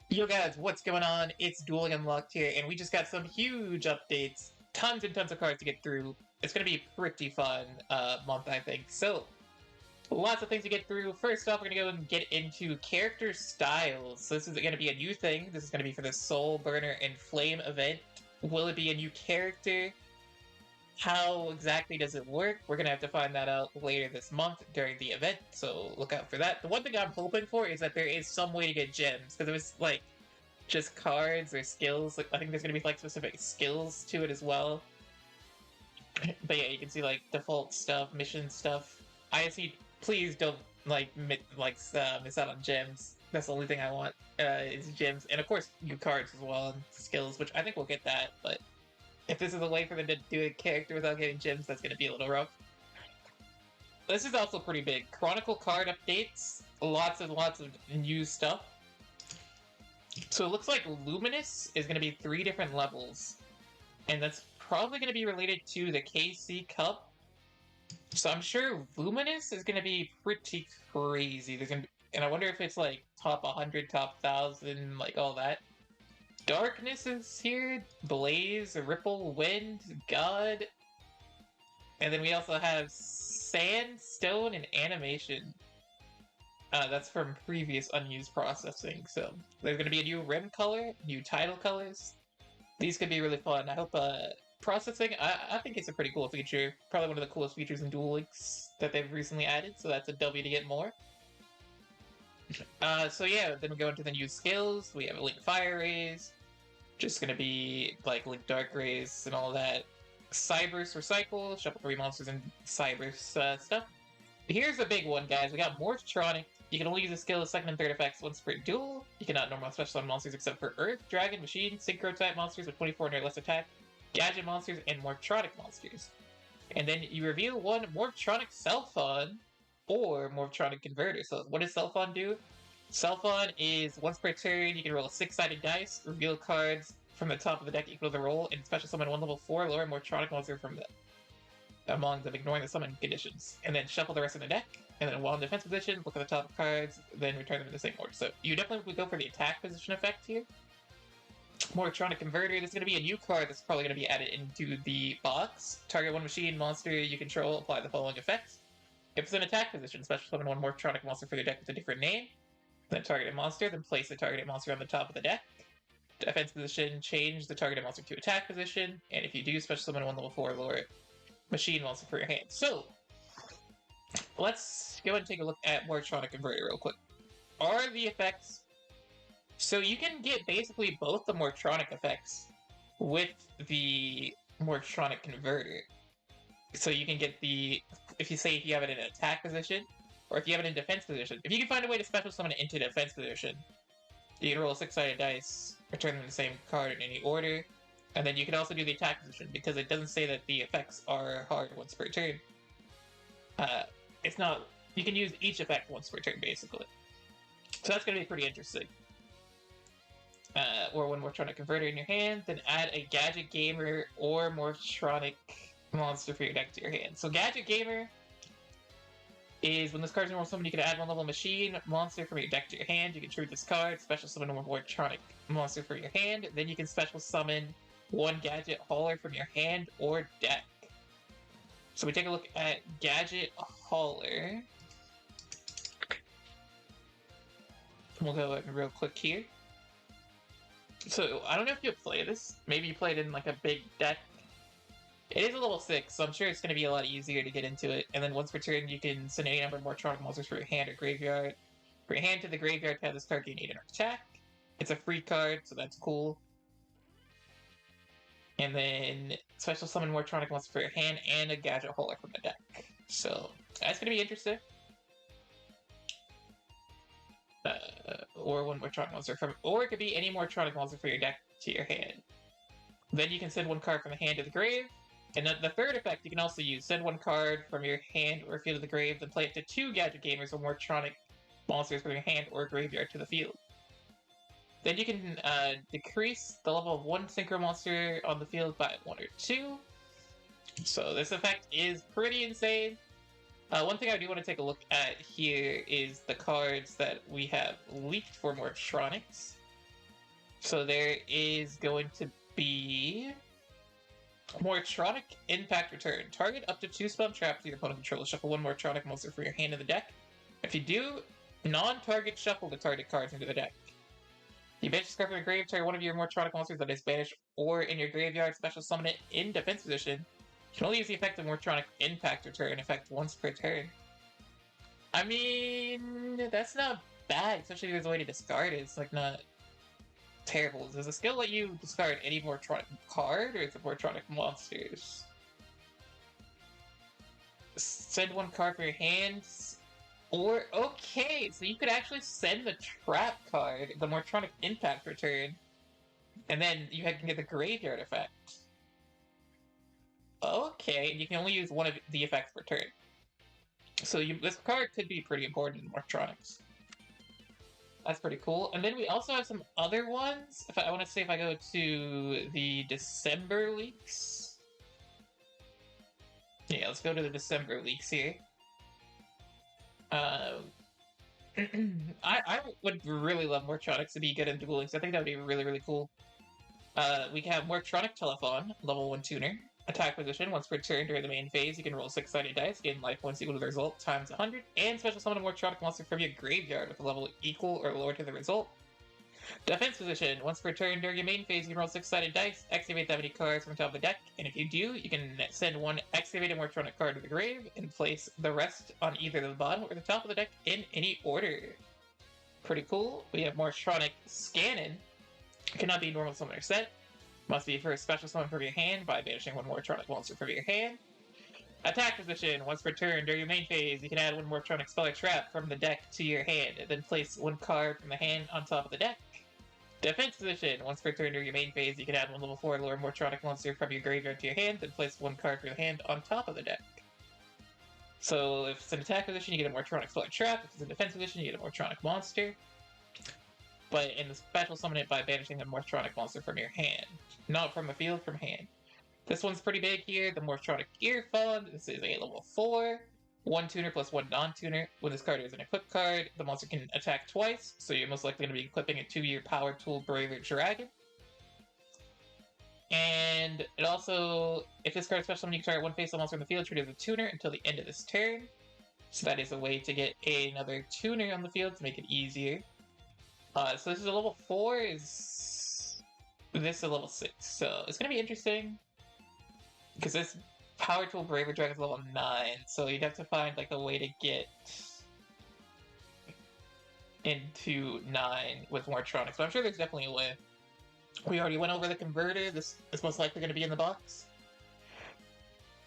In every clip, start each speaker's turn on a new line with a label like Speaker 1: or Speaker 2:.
Speaker 1: Yo guys, what's going on? It's Duel Unlocked here, and we just got some huge updates. Tons and tons of cards to get through. It's gonna be a pretty fun month, I think. So, lots of things to get through. First off, we're gonna go and get into character styles. So this is gonna be a new thing. This is gonna be for the Soulburner and Flame event. Will it be a new character? How exactly does it work? We're gonna have to find that out later this month during the event, so look out for that. The one thing I'm hoping for is that there is some way to get gems, because it was like just cards or skills. Like I think there's gonna be like specific skills to it as well. But yeah, you can see like default stuff, mission stuff. I see. Please don't miss out on gems. That's the only thing I want is gems, and of course new cards as well and skills, which I think we'll get that. But if this is a way for them to do a character without getting gems, that's gonna be a little rough. This is also pretty big. Chronicle card updates, lots and lots of new stuff. So it looks like Luminous is going to be 3 different levels, and that's probably going to be related to the KC Cup. So I'm sure Luminous is going to be pretty crazy. There's gonna be, and I wonder if it's like top 100, top 1,000, like all that. Darkness is here, Blaze, Ripple, Wind, God, and then we also have Sandstone and Animation. That's from previous unused processing. So there's going to be a new rim color, new title colors. These could be really fun. I hope processing, I think it's a pretty cool feature. Probably one of the coolest features in Duel Links that they've recently added, so that's a W to get more. So yeah, then we go into the new skills. We have Link Fire Rays, just going to be like Link Dark Rays and all that. Cyberse Recycle, shuffle 3 monsters and Cyberse stuff. Here's a big one, guys. We got Morphtronic. You can only use the skill as second and third effects once per duel. You cannot normal special summon monsters except for Earth, Dragon, Machine, Synchro type monsters with 24 or less attack, Gadget monsters, and Morphtronic monsters. And then you reveal one Morphtronic Selfon or Morphtronic Converter. So what does Selfon do? Selfon is once per turn, you can roll a 6-sided dice, reveal cards from the top of the deck equal to the roll, and special summon one level 4 lower Morphtronic monster from among them, ignoring the summon conditions. And then shuffle the rest of the deck. And then while in defense position, look at the top of cards, then return them in the same order. So you definitely would go for the attack position effect here. Morphtronic Converter, this is going to be a new card that's probably going to be added into the box. Target one machine monster you control, apply the following effects. If it's in attack position, special summon one Morphtronic monster for your deck with a different name. Then target a monster, then place the targeted monster on the top of the deck. Defense position, change the targeted monster to attack position. And if you do, special summon one level 4 lower machine monster for your hand. So, let's go and take a look at Morphtronic Converter real quick. Are the effects... So you can get basically both the Morphtronic effects with the Morphtronic Converter. So you can get the... If you have it in an attack position, or if you have it in defense position. If you can find a way to special summon it into defense position, you can roll a 6-sided dice, return them the same card in any order, and then you can also do the attack position, because it doesn't say that the effects are hard once per turn. It's not... You can use each effect once per turn, basically. So that's going to be pretty interesting. Or one Morphtronic Converter in your hand, then add a Gadget Gamer or Morphtronic monster for your deck to your hand. So Gadget Gamer is when this card's normal summon, you can add one level machine monster from your deck to your hand. You can tribute this card, special summon one Morphtronic monster for your hand. Then you can special summon one Gadget Hauler from your hand or deck. So we take a look at Gadget Hauler. We'll go real quick here. So I don't know if you play this. Maybe you played in like a big deck. It is a level 6, so I'm sure it's going to be a lot easier to get into it. And then once per turn, you can send any number of Morphtronic monsters for your hand or graveyard. For your hand to the graveyard, have this card gain 8 attack. It's a free card, so that's cool. And then special summon Morphtronic monster for your hand and a Gadget Hauler from the deck. So that's going to be interesting. Or one Morphtronic monster from, or it could be any Morphtronic monster for your deck to your hand. Then you can send one card from the hand to the grave. And then the third effect you can also use, send one card from your hand or field to the grave, then play it to 2 Gadget Gamers or Morphtronic monsters from your hand or graveyard to the field. Then you can decrease the level of one Synchro monster on the field by 1 or 2. So this effect is pretty insane. One thing I do want to take a look at here is the cards that we have leaked for Morphtronics. So there is going to be Morphtronic Impact Return. Target up to 2 spell traps your opponent controls. Shuffle 1 Morphtronic monster from your hand in the deck. If you do, non-target shuffle the target cards into the deck. You banish this card from your grave, target one of your Morphtronic monsters that is banished or in your graveyard, special summon it in defense position. You can only use the effect of Morphtronic Impact Return effect once per turn. I mean, that's not bad, especially if there's a way to discard it. It's like not terrible. Does the skill let you discard any Morphtronic card, or is it Morphtronic monsters? Send 1 card from your hands. Or, okay, so you could actually send the trap card, the Morphtronic Impact Return, and then you can get the graveyard effect. Okay, and you can only use one of the effects per turn. So this card could be pretty important in Morphtronics. That's pretty cool. And then we also have some other ones. I want to say if I go to the December leaks. Yeah, let's go to the December leaks here. I would really love Morphtronics to be good in dueling, so I think that would be really, really cool. We can have Morphtronic Telephone, level 1 tuner. Attack position, once per turn during the main phase, you can roll 6-sided dice, gain life points equal to the result, times 100, and special summon a Morphtronic monster from your graveyard with a level equal or lower to the result. Defense position, once per turn during your main phase, you can roll 6-sided dice, activate that many cards from the top of the deck, and if you do, you can send 1 activated Morphtronic card to the grave, and place the rest on either the bottom or the top of the deck in any order. Pretty cool. We have Morphtronic Scannon. Cannot be normal summoner set. Must be first special summon from your hand by banishing 1 Morphtronic monster from your hand. Attack position, once per turn during your main phase, you can add 1 Morphtronic spell or trap from the deck to your hand, and then place 1 card from the hand on top of the deck. Defense position, once per turn during your main phase, you can add 1 level 4 lower Morphtronic monster from your graveyard to your hand, then place 1 card from your hand on top of the deck. So if it's an attack position, you get a Morphtronic spell or trap. If it's a defense position, you get a Morphtronic monster. But in the special summon it by banishing the Morphtronic monster from your hand. Not from the field, from hand. This one's pretty big here, the Morphtronic Earphone. This is a level 4. 1 tuner plus 1 non-tuner. When this card is an equip card, the monster can attack twice, so you're most likely going to be equipping a 2-year Power Tool Braver Dragon. And it also, if this card is special summon, you can target 1 face monster in the field, treat it as a tuner until the end of this turn. So that is a way to get another tuner on the field to make it easier. So this is a level 4, this is a level 6, so it's going to be interesting, because this Power Tool Braver Dragon is level 9, so you'd have to find like a way to get into 9 with Morphtronics, but I'm sure there's definitely a way. We already went over the converter, this is most likely going to be in the box.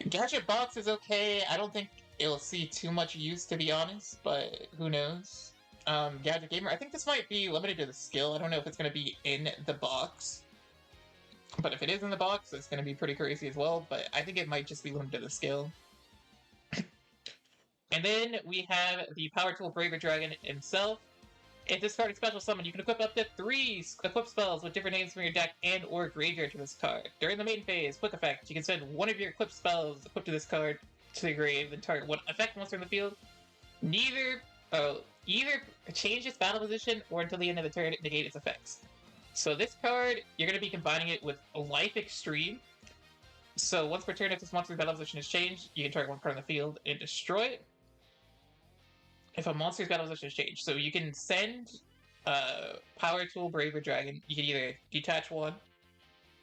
Speaker 1: Gadget box is okay, I don't think it'll see too much use to be honest, but who knows. Gadget Gamer, I think this might be limited to the skill. I don't know if it's going to be in the box. But if it is in the box, it's going to be pretty crazy as well. But I think it might just be limited to the skill. And then we have the Power Tool Braver Dragon himself. If this card is special summon, you can equip up to 3 equip spells with different names from your deck and or graveyard to this card. During the main phase, quick effect, you can send 1 of your equipped spells equipped to this card to the grave, then target 1 effect monster in the field. Either change its battle position or until the end of the turn negate its effects. So this card, you're going to be combining it with Life Extreme. So once per turn, if this monster's battle position is changed, you can target 1 card on the field and destroy it. If a monster's battle position is changed, so you can send Power Tool Braver Dragon. You can either detach 1,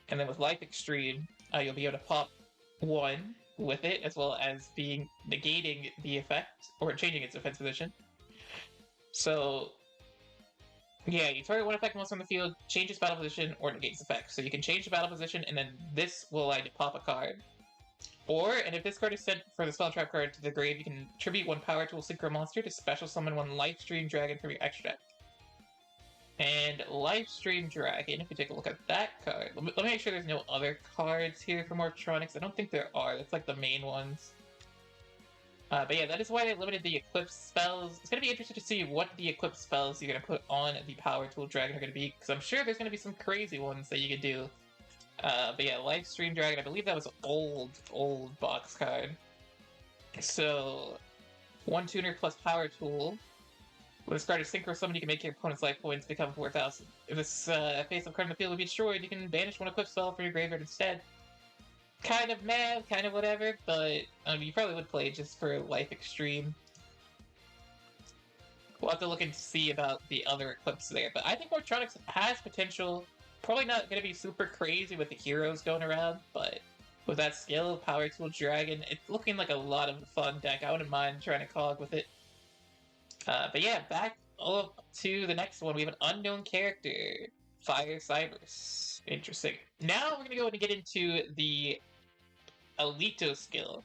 Speaker 1: and then with Life Extreme, you'll be able to pop 1 with it, as well as being negating the effect, or changing its defense position. So, yeah, you target 1 effect monster on the field, change its battle position, or negate its effect. So you can change the battle position, and then this will allow you to pop a card. Or, and if this card is sent for the spell trap card to the grave, you can tribute 1 Power Tool Synchro monster to special summon 1 Lifestream Dragon from your extra deck. And Lifestream Dragon, if we take a look at that card, let me make sure there's no other cards here for Morphtronics. I don't think there are. That's like the main ones. But yeah, that is why they limited the equipped spells. It's going to be interesting to see what the equipped spells you're going to put on the Power Tool Dragon are going to be, because I'm sure there's going to be some crazy ones that you could do. But yeah, Lifestream Dragon, I believe that was an old box card. So, 1 tuner plus Power Tool. When this card is synchro summon, you can make your opponent's life points become 4,000. If this face-up card in the field will be destroyed, you can banish one equipped spell from your graveyard instead. Kind of mad, kind of whatever, but you probably would play just for Life Extreme. We'll have to look and see about the other equips there, but I think Morphtronic has potential. Probably not going to be super crazy with the heroes going around, but with that skill, Power Tool Dragon, it's looking like a lot of a fun deck. I wouldn't mind trying to cog with it. But yeah, back up to the next one. We have an unknown character, Fire Cybers. Interesting. Now we're going to go and get into the Alito skill.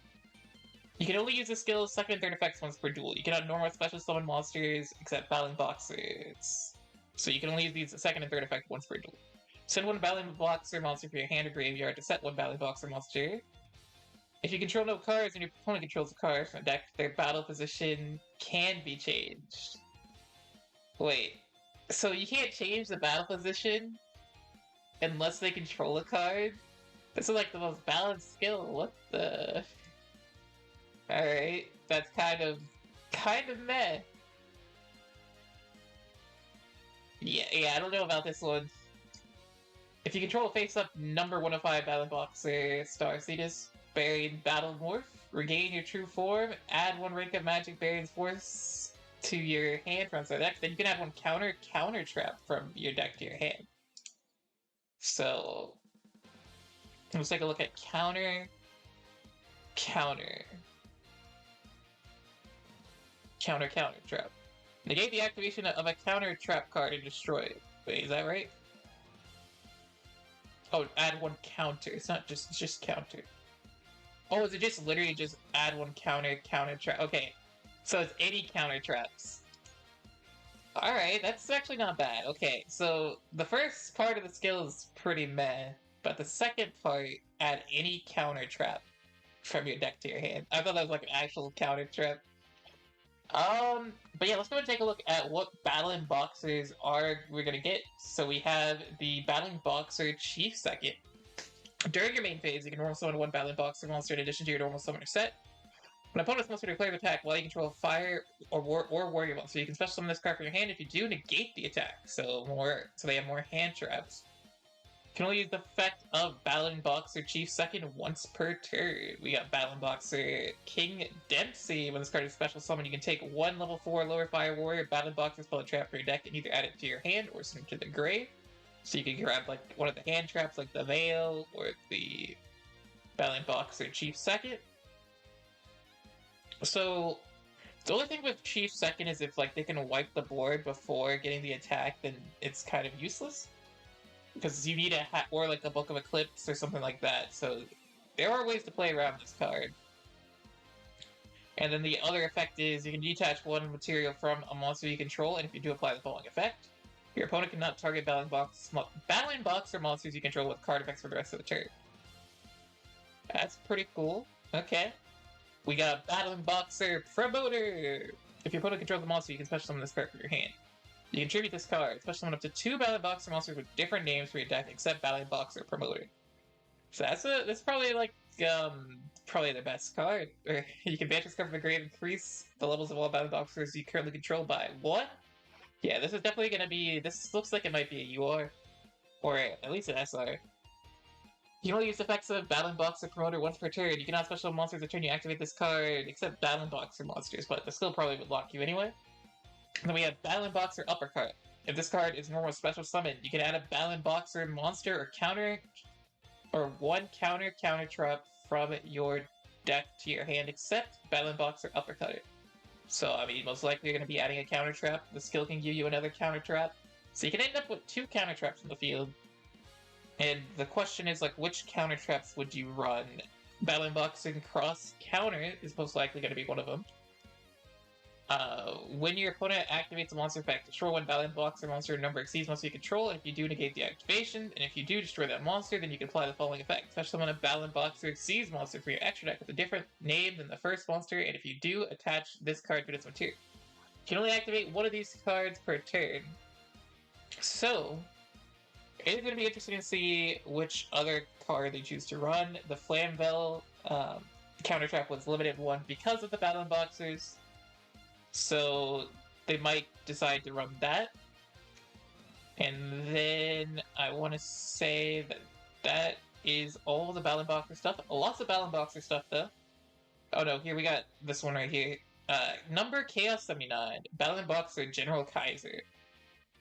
Speaker 1: You can only use the skill's second and third effects once per duel. You cannot normal special summon monsters except Battlin Boxers. So you can only use these second and third effect once per duel. Send one Battlin Boxer monster from your hand or graveyard to set one Battlin Boxer monster. If you control no cards and your opponent controls a card from a deck, their battle position can be changed. Wait, so you can't change the battle position unless they control a card? This is like the most balanced skill. What the? Alright, that's kind of meh. Yeah, I don't know about this one. If you control a face-up number 105 Battlin Boxer Star Cetus, Buried Battle Morph, regain your true form, add one rank of Magic Barion's Force to your hand from outside the deck, then you can add one counter trap from your deck to your hand. So, let's take a look at counter. Counter trap. Negate the activation of a counter trap card and destroy it. Wait, is that right? Oh, add one counter. It's not just, it's just counter. Oh, is it just literally just add one counter trap? Okay, so it's any counter traps. Alright, that's actually not bad. Okay, so the first part of the skill is pretty meh, but the second part, add any counter trap from your deck to your hand. I thought that was like an actual counter trap. But yeah, let's go and take a look at what Battlin Boxers we're gonna get. So we have the Battlin Boxer Chief Second. During your main phase, you can normal summon one Battlin Boxer monster in addition to your normal summoner set. When opponent's monster declares attack while you control a fire or warrior monster, you can special summon this card from your hand. If you do, negate the attack. So they have more hand traps. You can only use the effect of Battlin Boxer Chief Second once per turn. We got Battlin Boxer King Dempsey. When this card is special summon, you can take one level 4 lower fire warrior Battlin Boxer spell trap from your deck and either add it to your hand or send it to the grave. So you can grab like one of the hand traps like the Veil or the Battlin Boxer Chief Second. So the only thing with Chief Second is if like they can wipe the board before getting the attack, then it's kind of useless. Because you need or like a Book of Eclipse or something like that, so there are ways to play around this card. And then the other effect is you can detach one material from a monster you control, and if you do apply the following effect, your opponent cannot target Battlin Boxer monsters you control with card effects for the rest of the turn. That's pretty cool. Okay. We got Battlin Boxer Promoter! If your opponent controls the monster, you can special summon this card from your hand. You can tribute this card, special summon up to 2 Battlin Boxer monsters with different names for your deck, except Battlin Boxer Promoter. So that's probably like probably the best card. Or you can banish this card from the grave, increase the levels of all Battlin Boxers you currently control by what? Yeah, this is definitely gonna be. This looks like it might be a UR, or at least an SR. You can only use the effects of Battlin Boxer Promoter once per turn. You cannot special monsters the turn you activate this card, except Battlin Boxer monsters, but the skill probably would lock you anyway. Then we have Battlin Boxer Uppercut. If this card is normal special summon, you can add a Battlin Boxer monster or counter, or one counter trap from your deck to your hand, except Battlin Boxer Uppercut. So, I mean, most likely you're going to be adding a counter trap. The skill can give you another counter trap. So you can end up with 2 counter traps in the field. And the question is, like, which counter traps would you run? Battlin Boxer Cross Counter is most likely going to be one of them. When your opponent activates a monster effect, destroy one Battlin Boxer monster number exceeds monster you control, and if you do, negate the activation, and if you do destroy that monster, then you can apply the following effect. Special summon a Battlin Boxer exceeds monster for your extra deck with a different name than the first monster, and if you do, attach this card to its material. You can only activate one of these cards per turn. So, it's going to be interesting to see which other card they choose to run. The Flamvel counter trap was limited one because of the Battlin Boxers. So they might decide to run that. And then I want to say that that is all the Battlin Boxer stuff. Lots of Battlin Boxer stuff, though. Oh no, here we got this one right here. Number Chaos 79, Battlin Boxer General Kaiser.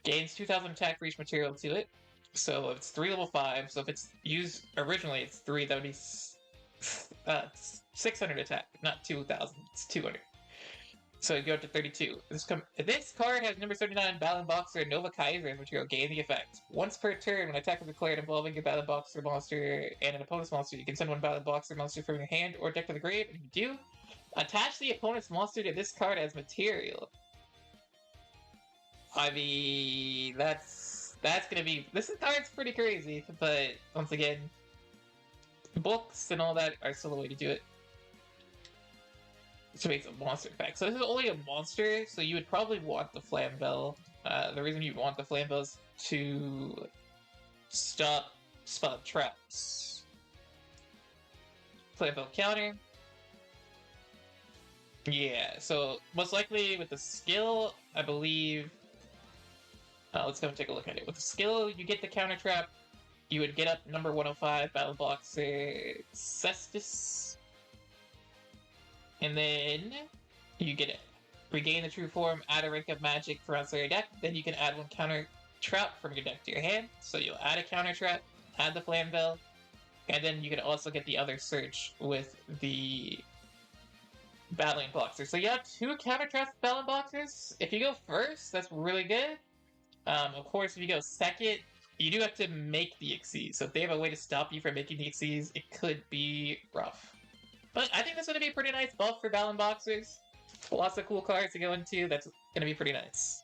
Speaker 1: Gains 2,000 attack for each material to it. So it's 3 level 5, so if it's used originally, it's 3, that would be 600 attack, not 2,000, it's 200. So you go up to 32. This card has number 79 Battlin Boxer Nova Kaiser as material. Gain the effect. Once per turn, when attack is declared involving your Battlin Boxer monster and an opponent's monster, you can send one Battlin Boxer monster from your hand or deck to the grave. And if you do, attach the opponent's monster to this card as material. I mean, that's gonna be... This card's pretty crazy, but once again, books and all that are still the way to do it. To make a monster effect. So this is only a monster, so you would probably want the Flamvel. The reason you want the Flamvel is to stop spell traps. Flamvel counter. Yeah, so most likely with the skill, I believe... let's go take a look at it. With the skill, you get the counter trap. You would get up number 105, Battlin Boxer Cestus. And then you get it. Regain the true form, add a rank of magic for outside your deck. Then you can add one counter trap from your deck to your hand. So you'll add a counter trap, add the Flamvel, and then you can also get the other search with the Battlin Boxer. So you have 2 counter traps Battlin Boxers. If you go first, that's really good. Of course, if you go second, you do have to make the Xyz. So if they have a way to stop you from making the Xyz, it could be rough. But I think that's going to be a pretty nice buff for Battlin Boxers. Lots of cool cards to go into. That's going to be pretty nice.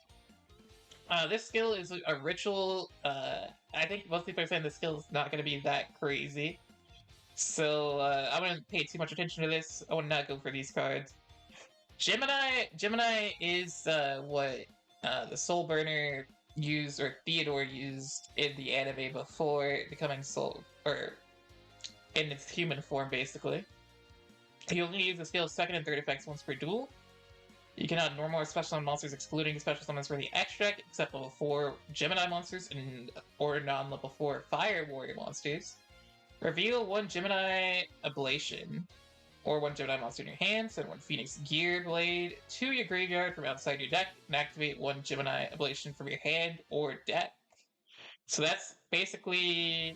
Speaker 1: This skill is a ritual. I think most people are saying the skill is not going to be that crazy. So I wouldn't pay too much attention to this. I would not go for these cards. Gemini is what the Soulburner used, or Theodore used in the anime before becoming Soul, or in its human form, basically. You only use the skill's second and third effects once per duel. You can add normal or special summon monsters, excluding special summons for the extract, except level 4 Gemini monsters or non-level 4 Fire Warrior monsters. Reveal 1 Gemini Ablation, or 1 Gemini monster in your hand, send 1 Phoenix Gear Blade to your graveyard from outside your deck, and activate 1 Gemini Ablation from your hand or deck. So that's basically...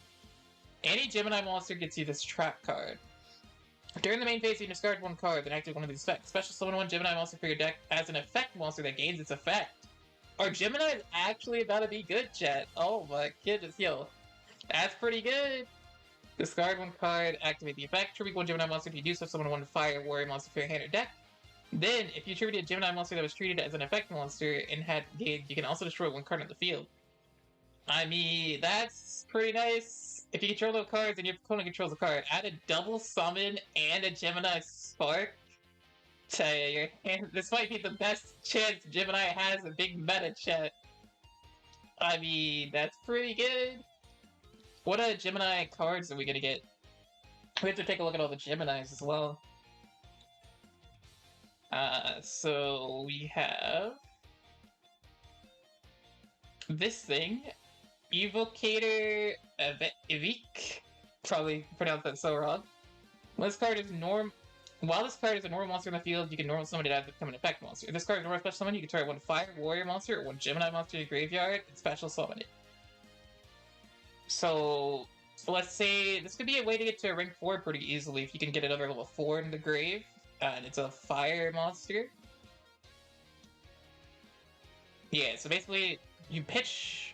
Speaker 1: Any Gemini monster gets you this trap card. During the main phase, you discard 1 card, then activate one of these effects. Special summon 1 Gemini monster for your deck as an effect monster that gains its effect. Are Geminis actually about to be good, chat? Oh my goodness, yo. That's pretty good. Discard 1 card, activate the effect, tribute 1 Gemini monster. If you do so, summon 1 Fire Warrior monster for your hand or deck. Then, if you tributed a Gemini monster that was treated as an effect monster and had gained, you can also destroy 1 card on the field. I mean, that's pretty nice. If you control those cards and your opponent controls a card, add a double summon and a Gemini Spark to your hand. This might be the best chance Gemini has a big meta chat. I mean, that's pretty good. What Gemini cards are we gonna get? We have to take a look at all the Geminis as well. So we have this thing. Evocator Evic. Probably pronounced that so wrong. While this card is a normal monster in the field, you can normal summon it as become an effect monster. If this card is a normal special summon, you can target 1 Fire Warrior monster or 1 Gemini monster in your graveyard and special summon it. So let's say this could be a way to get to a rank 4 pretty easily if you can get another level 4 in the grave, and it's a fire monster. Yeah, so basically you pitch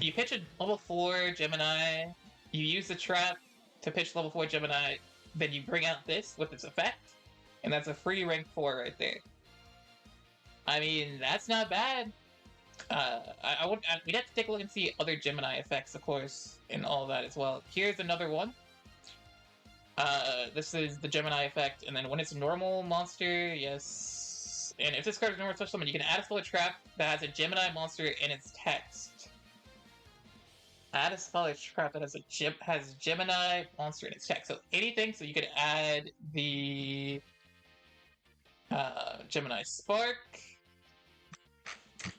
Speaker 1: a level 4 Gemini, you use the trap to pitch level 4 Gemini, then you bring out this with its effect, and that's a free rank 4 right there. I mean, that's not bad. We'd have to take a look and see other Gemini effects, of course, and all that as well. Here's another one. This is the Gemini effect, and then when it's a normal monster, yes. And if this card is normal special summon, you can add a spell trap that has a Gemini monster in its text. Add a spell trap that has Gemini monster in its text. So anything, so you could add the Gemini Spark.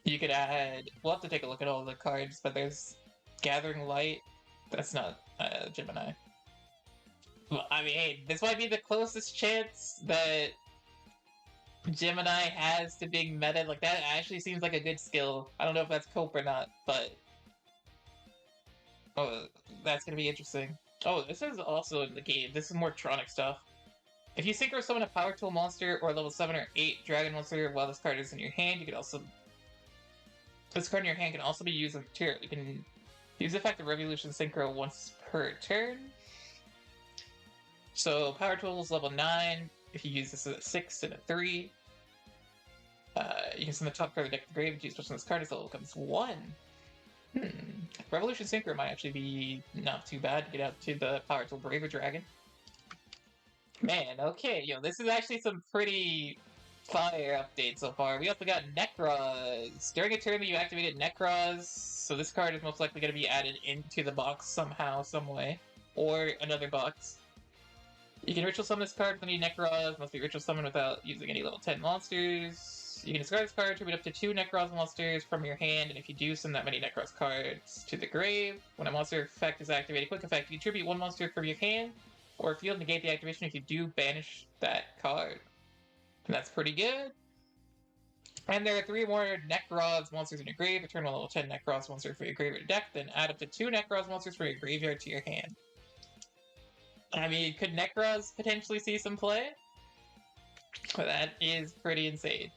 Speaker 1: You could add... We'll have to take a look at all the cards, but there's Gathering Light. That's not Gemini. Well, I mean, hey, this might be the closest chance that Gemini has to being meta. Like, that actually seems like a good skill. I don't know if that's cope or not, but... Oh, that's gonna be interesting. Oh, this is also in the game. This is Morphtronic stuff. If you synchro summon a Power Tool monster or level 7 or 8 Dragon monster while this card is in your hand, you can also... This card in your hand can also be used as material. You can use the effect of Revolution Synchro once per turn. So, Power Tool is level 9. If you use this as a 6 and a 3, you can send the top card of the deck to the grave. Choose special on this card. This level becomes 1. Revolution Synchro might actually be not too bad to get out to the Power Tool Braver Dragon. Man, okay, yo, this is actually some pretty fire updates so far. We also got Nekroz. During a turn that you activated Nekroz, so this card is most likely going to be added into the box somehow, some way, or another box. You can ritual summon this card with any Nekroz, must be ritual summoned without using any level 10 monsters. You can discard this card, tribute up to 2 Nekroz monsters from your hand, and if you do send that many Nekroz cards to the grave, when a monster effect is activated, quick effect, you tribute 1 monster from your hand, or field, negate the activation if you do banish that card. And that's pretty good. And there are 3 more Nekroz monsters in your grave. Return 1 level 10 Nekroz monster for your graveyard deck, then add up to 2 Nekroz monsters from your graveyard to your hand. I mean, could Nekroz potentially see some play? But that is pretty insane.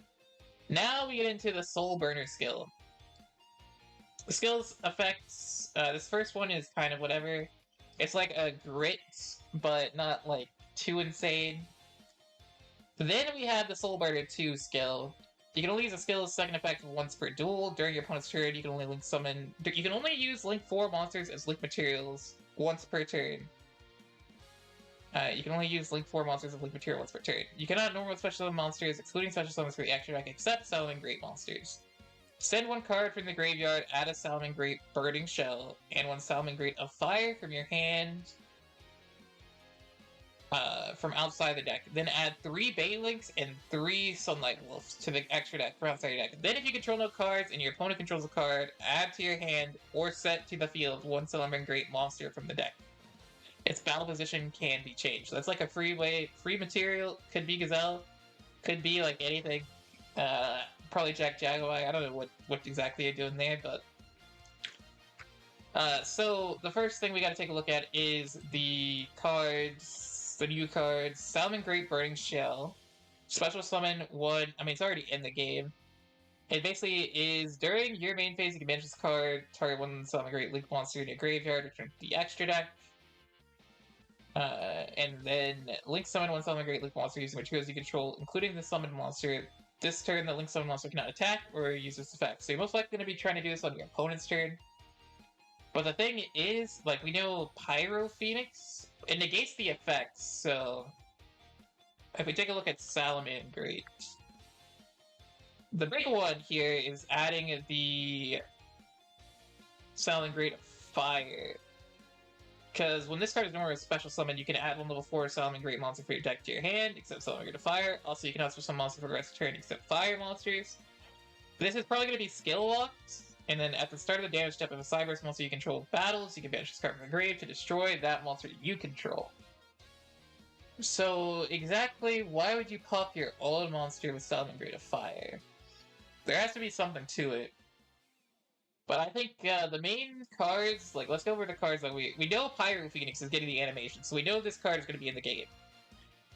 Speaker 1: Now we get into the Soulburner skill. The skill's effects, this first one is kind of whatever. It's like a grit, but not like too insane. Then we have the Soulburner 2 skill. You can only use a skill's second effect once per duel. During your opponent's turn, you can only link summon... You can only use link 4 monsters as link materials once per turn. You can only use link 4 monsters as link material once per turn. You cannot normal special summon monsters, excluding special summons for the action deck, except Salamangreat monsters. Send 1 card from the graveyard, add a Salamangreat Burning Shell, and 1 Salamangreat of Fire from your hand from outside the deck. Then add 3 Baylinks and 3 Sunlight Wolves to the extra deck from outside your deck. Then if you control no cards and your opponent controls a card, add to your hand or set to the field 1 Salamangreat monster from the deck. Its battle position can be changed. So that's like a free material. Could be Gazelle. Could be like anything. Probably Jack Jaguar. I don't know what exactly you're doing there, but... so the first thing we gotta take a look at is the cards, the new cards. Salamangreat Burning Shell. Special summon 1... I mean, it's already in the game. It basically is, during your main phase, you can manage this card, target 1 Salamangreat Link monster in your graveyard, return to the extra deck. And then link summon 1 Salamangreat Link monster using materials you control, including the summoned monster. This turn, the link summon monster cannot attack or use this effect. So you're most likely going to be trying to do this on your opponent's turn. But the thing is, like, we know Pyro Phoenix, it negates the effects, so... If we take a look at Salamangreat, the big one here is adding the Salamangreat Fire. Because when this card is normally a special summon, you can add 1 level 4 Salamangreat monster for your deck to your hand, except Salamangreat of Fire. Also, you can also some monster for the rest of the turn, except Fire monsters. This is probably going to be skill locked, and then at the start of the damage step of a Cyberse monster you control battles, you can banish this card from the grave to destroy that monster you control. So, exactly why would you pop your old monster with Salamangreat of Fire? There has to be something to it. But I think the main cards, like, let's go over the cards that we know Pyro Phoenix is getting the animation, so we know this card is going to be in the game.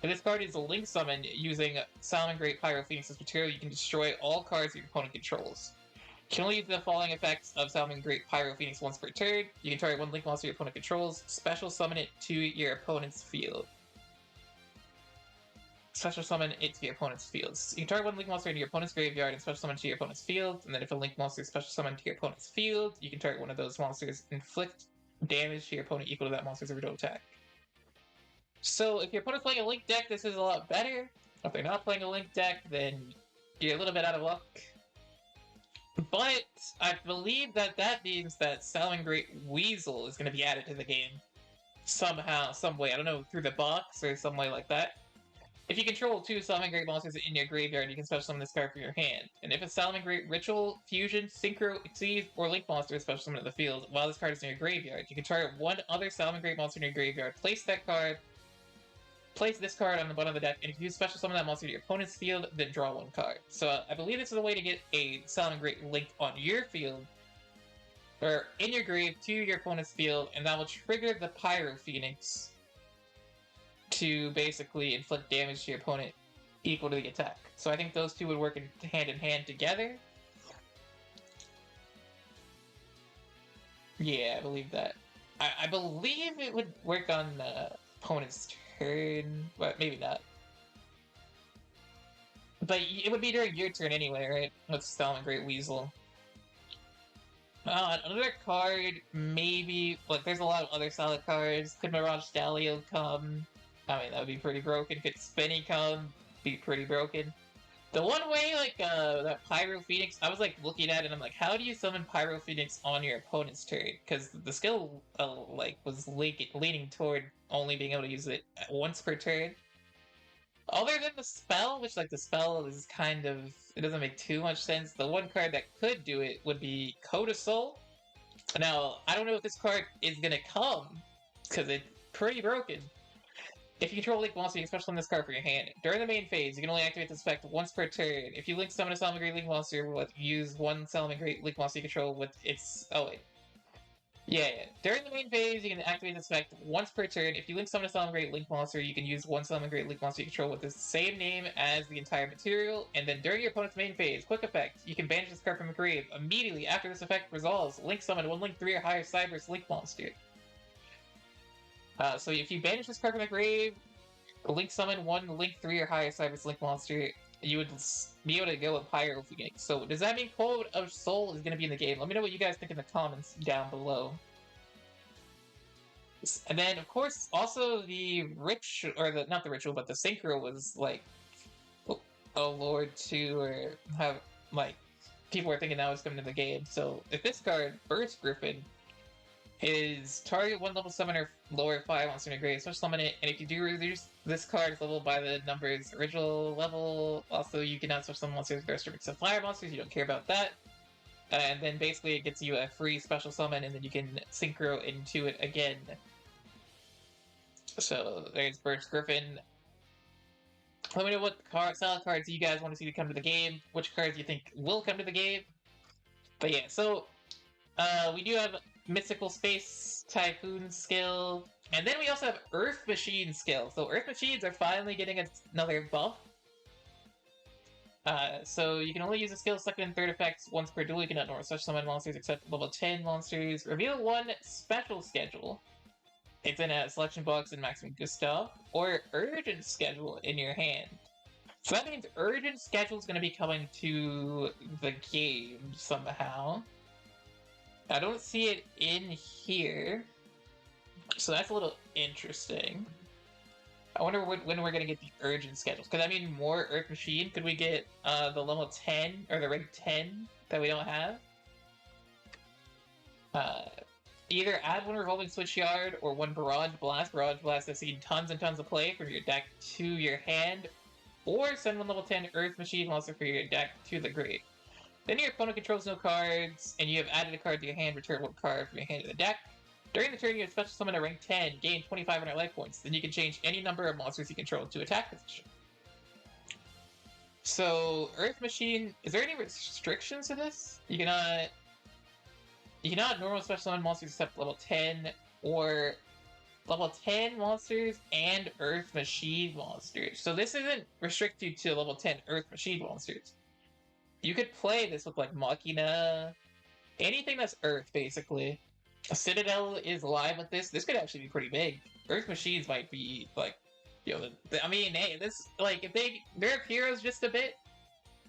Speaker 1: And this card is a link summon using Salamangreat Pyro Phoenix as material. You can destroy all cards your opponent controls. You can only use the following effects of Salamangreat Pyro Phoenix once per turn. You can target 1 link monster your opponent controls, special summon it to your opponent's field. Special summon it to your opponent's fields. You can target 1 link monster into your opponent's graveyard and special summon it to your opponent's field, and then if a link monster is special summoned to your opponent's field, you can target 1 of those monsters and inflict damage to your opponent equal to that monster's original attack. So if your opponent's playing a link deck, this is a lot better. If they're not playing a link deck, then you're a little bit out of luck. But I believe that means that Salamangreat Weasel is going to be added to the game. Somehow, some way. I don't know, through the box or some way like that. if you control 2 Salamangreat monsters in your graveyard, you can special summon this card from your hand. And if a Salamangreat Ritual, Fusion, Synchro, Exceed, or Link monster is special summoned to the field while this card is in your graveyard, you can target one other Salamangreat monster in your graveyard, place that card, place this card on the bottom of the deck, and if you special summon that monster to your opponent's field, then draw one card. So I believe this is a way to get a Salamangreat Link on your field, or in your grave, to your opponent's field, and that will trigger the Pyro Phoenix to basically inflict damage to your opponent equal to the attack. So I think those two would work in hand together. Yeah, I believe that. I believe it would work on the opponent's turn, but maybe not. But it would be during your turn anyway, right? With Salamangreat Weasel. Another card, maybe. Like, there's a lot of other solid cards. Could Mirage Stallion come? I mean, that would be pretty broken. Could Spinny come? Be pretty broken. The one way, like, that Pyro Phoenix, I was, like, looking at it and I'm like, how do you summon Pyro Phoenix on your opponent's turn? Because the skill, like, was leaning toward only being able to use it once per turn. Other than the spell, which, like, the spell is kind of... It doesn't make too much sense. The one card that could do it would be Coda Soul. Now, I don't know if this card is gonna come, because it's pretty broken. If you control a Link monster, you can special summon this card for your hand. During the main phase, you can only activate this effect once per turn. If you Link summon a Salamangreat Link monster, use one Salamangreat Link monster you control with its... Oh, wait. Yeah. During the main phase, you can activate this effect once per turn. If you Link summon a Salamangreat Link monster, you can use one Salamangreat Link monster you control with the same name as the entire material. And then during your opponent's main phase, quick effect, you can banish this card from a grave. Immediately after this effect resolves, Link summon one Link 3 or higher Cyberse Link monster. So if you banish this card from the grave, Link summon one Link 3 or higher Cyberse Link monster, you would be able to go with Pyro Phoenix. So does that mean Code of Soul is going to be in the game? Let me know what you guys think in the comments down below. And then, of course, also the not the ritual, but the Synchro was like, oh lord, too, or have, like, people were thinking that was coming to the game. So if this card, Burst Griffin, is target one level summoner lower 5 monster in your grave, special summon it, and if you do reduce this card's level by the number's original level, also you cannot special summon monsters except fire monsters, you don't care about that. And then basically it gets you a free special summon, and then you can Synchro into it again. So there's Burst Griffin. Let me know what style cards you guys want to see to come to the game, which cards you think will come to the game. But yeah, so we do have Mystical Space Typhoon skill, and then we also have Earth Machine skill. So Earth Machines are finally getting another buff. So you can only use the skill second and third effects once per duel. You cannot normal special summon monsters except level 10 monsters. Reveal one special schedule. It's in a selection box in Maximum Gustav, or Urgent Schedule in your hand. So that means Urgent Schedule is going to be coming to the game somehow. I don't see it in here, so that's a little interesting. I wonder when we're going to get the Urgent Schedules. Could that mean more Earth Machine? Could we get the level 10, or the rank 10 that we don't have? Either add one Revolving Switchyard or one Barrage Blast. Barrage Blast has seen tons and tons of play from your deck to your hand, or send one level 10 Earth Machine monster from your deck to the grave. Then your opponent controls no cards, and you have added a card to your hand, return one card from your hand to the deck. During the turn, you have special summon a rank 10, gain 2,500 life points. Then you can change any number of monsters you control to attack position. So, Earth Machine, is there any restrictions to this? You cannot normal special summon monsters except level 10, or level 10 monsters and Earth Machine monsters. So this isn't restricted to level 10 Earth Machine monsters. You could play this with, like, Machina, anything that's Earth, basically. Citadel is live with this. This could actually be pretty big. Earth Machines might be, like, I mean, hey, this, like, if they nerf heroes just a bit,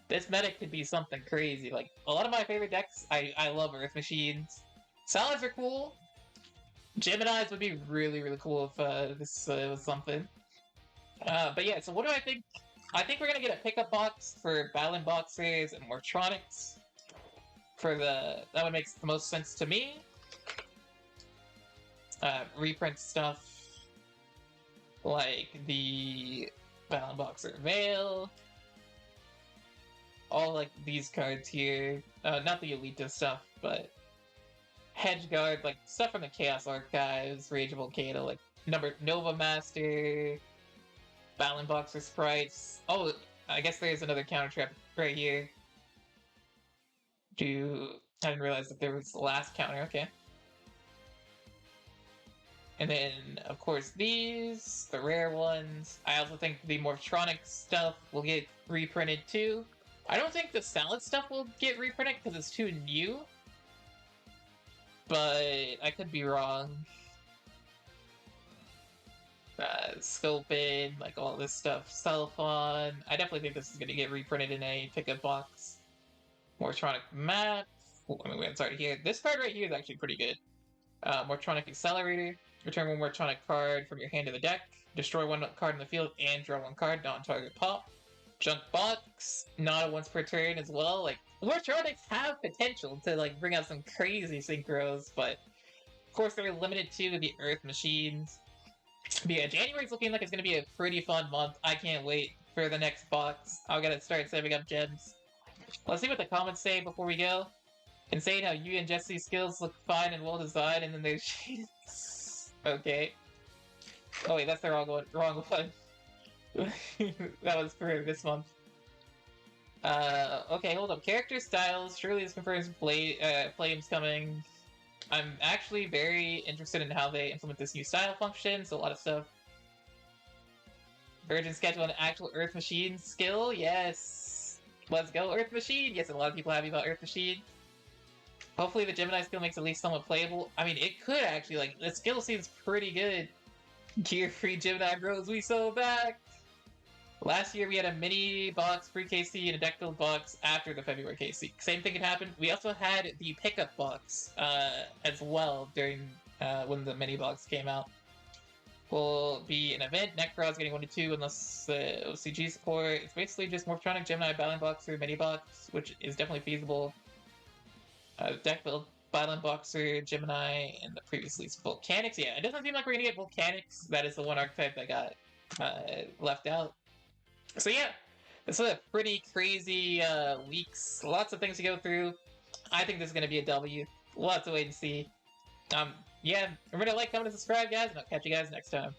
Speaker 1: this meta could be something crazy. Like, a lot of my favorite decks, I love Earth Machines. Salads are cool. Geminis would be really, really cool if this was something. But yeah, so what do I think? I think we're gonna get a pickup box for Battlin Boxers and Morphtronics. That would make the most sense to me. Reprint stuff like the Battlin Boxer Veil. All like these cards here. Not the Alito stuff, but Hedgeguard, like stuff from the Chaos Archives, Rage Volcano, like Nova Master, Battlin Boxer Sprites. Oh, I guess there's another counter trap right here. I didn't realize that there was the last counter, okay. And then, of course, these, the rare ones. I also think the Morphtronic stuff will get reprinted too. I don't think the Salad stuff will get reprinted because it's too new. But I could be wrong. Scoping, like all this stuff. Cellphone. I definitely think this is going to get reprinted in a pickup box. Morphtronic map. Oh, I mean, we haven't started here. This card right here is actually pretty good. Morphtronic Accelerator. Return one Morphtronic card from your hand to the deck. Destroy one card in the field and draw one card. Non-target pop. Junk Box. Not a once per turn as well. Like, Morphtronics have potential to like bring out some crazy synchros, but of course they're limited to the Earth machines. But yeah, January's looking like it's going to be a pretty fun month. I can't wait for the next box. I'll gotta start saving up gems. Let's see what the comments say before we go. Insane how you and Jesse's skills look fine and well designed, and then there's okay. Oh wait, that's the wrong one. That was for this month. Okay, hold up. Character styles. Surely this confirms Flame's coming. I'm actually very interested in how they implement this new style function, so a lot of stuff. Virgin schedule an actual Earth Machine skill. Yes! Let's go, Earth Machine! Yes, a lot of people are happy about Earth Machine. Hopefully the Gemini skill makes it at least somewhat playable. I mean, it could actually, like, the skill seems pretty good. Gear-free Gemini bros, we so back! Last year we had a mini box free KC and a deck build box after the February KC. Same thing had happened. We also had the pickup box as well during when the mini box came out. Will be an event. Nekroz getting 1 to 2 unless OCG support. It's basically just Morphtronic, Gemini, Battlin Boxer, mini box, which is definitely feasible. Deck build, Battlin Boxer, Gemini, and the previously Volcanics. Yeah, it doesn't seem like we're gonna get Volcanics. That is the one archetype that got left out. So yeah, this is a pretty crazy weeks. Lots of things to go through. I think this is going to be a W. We'll have to wait and see. Yeah, remember to like, comment, and subscribe, guys, and I'll catch you guys next time.